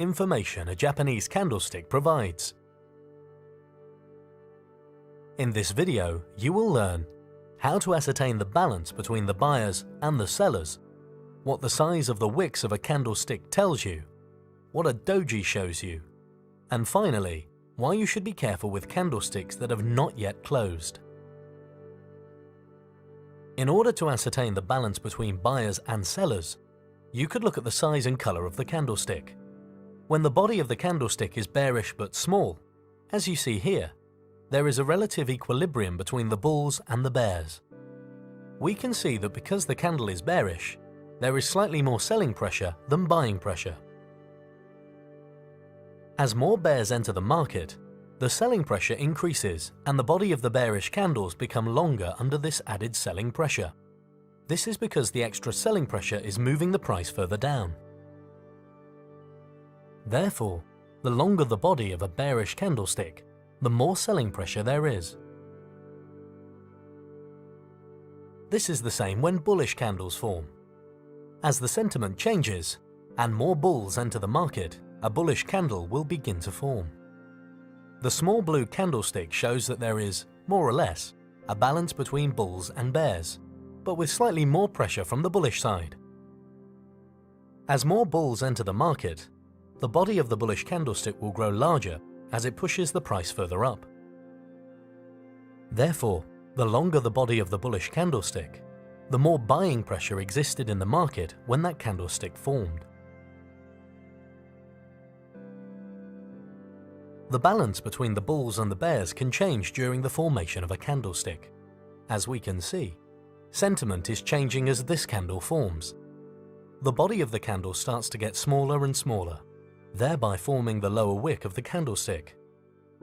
information a Japanese candlestick provides. In this video, you will learn how to ascertain the balance between the buyers and the sellers, what the size of the wicks of a candlestick tells you, what a doji shows you, and finally, why you should be careful with candlesticks that have not yet closed. In order to ascertain the balance between buyers and sellers, you could look at the size and color of the candlestick. When the body of the candlestick is bearish but small, as you see here, there is a relative equilibrium between the bulls and the bears. We can see that because the candle is bearish, there is slightly more selling pressure than buying pressure. As more bears enter the market, the selling pressure increases and the body of the bearish candles become longer under this added selling pressure. This is because the extra selling pressure is moving the price further down. Therefore, the longer the body of a bearish candlestick, the more selling pressure there is. This is the same when bullish candles form. As the sentiment changes and more bulls enter the market, a bullish candle will begin to form. The small blue candlestick shows that there is, more or less, a balance between bulls and bears, but with slightly more pressure from the bullish side. As more bulls enter the market, the body of the bullish candlestick will grow larger as it pushes the price further up. Therefore, the longer the body of the bullish candlestick, the more buying pressure existed in the market when that candlestick formed. The balance between the bulls and the bears can change during the formation of a candlestick. As we can see, sentiment is changing as this candle forms. The body of the candle starts to get smaller and smaller, thereby forming the lower wick of the candlestick.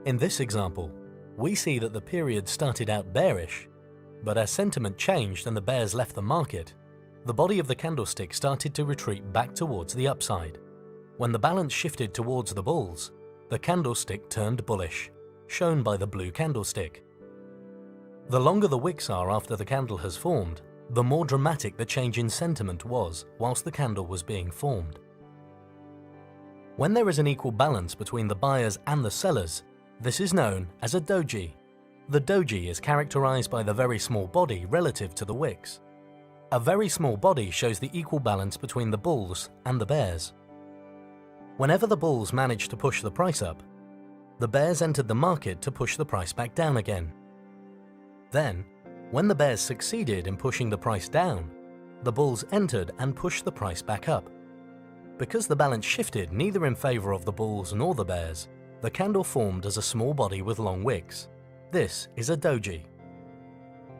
In this example, we see that the period started out bearish, but as sentiment changed and the bears left the market, the body of the candlestick started to retreat back towards the upside. When the balance shifted towards the bulls, the candlestick turned bullish, shown by the blue candlestick. The longer the wicks are after the candle has formed, the more dramatic the change in sentiment was whilst the candle was being formed. When there is an equal balance between the buyers and the sellers, this is known as a doji. The doji is characterized by the very small body relative to the wicks. A very small body shows the equal balance between the bulls and the bears. Whenever the bulls managed to push the price up, the bears entered the market to push the price back down again. Then, when the bears succeeded in pushing the price down, the bulls entered and pushed the price back up. Because the balance shifted neither in favor of the bulls nor the bears, the candle formed as a small body with long wicks. This is a doji.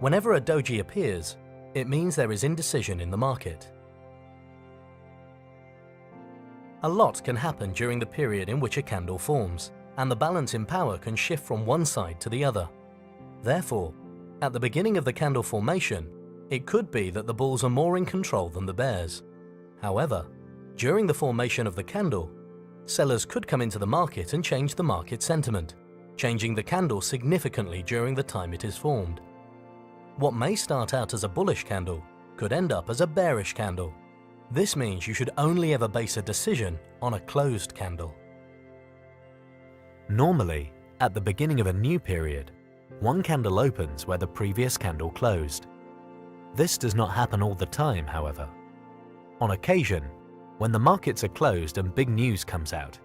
Whenever a doji appears, it means there is indecision in the market. A lot can happen during the period in which a candle forms, and the balance in power can shift from one side to the other. Therefore, at the beginning of the candle formation, it could be that the bulls are more in control than the bears. However, during the formation of the candle, sellers could come into the market and change the market sentiment, changing the candle significantly during the time it is formed. What may start out as a bullish candle could end up as a bearish candle. This means you should only ever base a decision on a closed candle. Normally, at the beginning of a new period, one candle opens where the previous candle closed. This does not happen all the time, however. On occasion, when the markets are closed and big news comes out,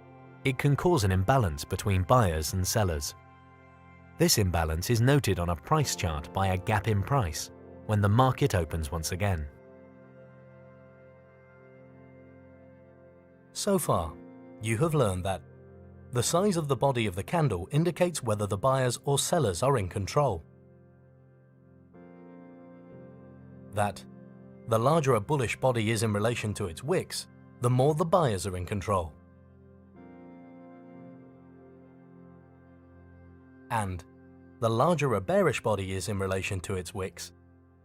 it can cause an imbalance between buyers and sellers. This imbalance is noted on a price chart by a gap in price when the market opens once again. So far, you have learned that the size of the body of the candle indicates whether the buyers or sellers are in control. That the larger a bullish body is in relation to its wicks, the more the buyers are in control. And the larger a bearish body is in relation to its wicks,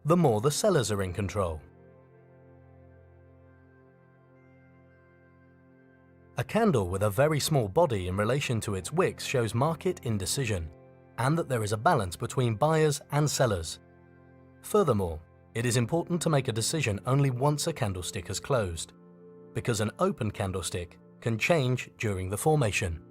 the more the sellers are in control. A candle with a very small body in relation to its wicks shows market indecision, and that there is a balance between buyers and sellers. Furthermore, it is important to make a decision only once a candlestick has closed, because an open candlestick can change during the formation.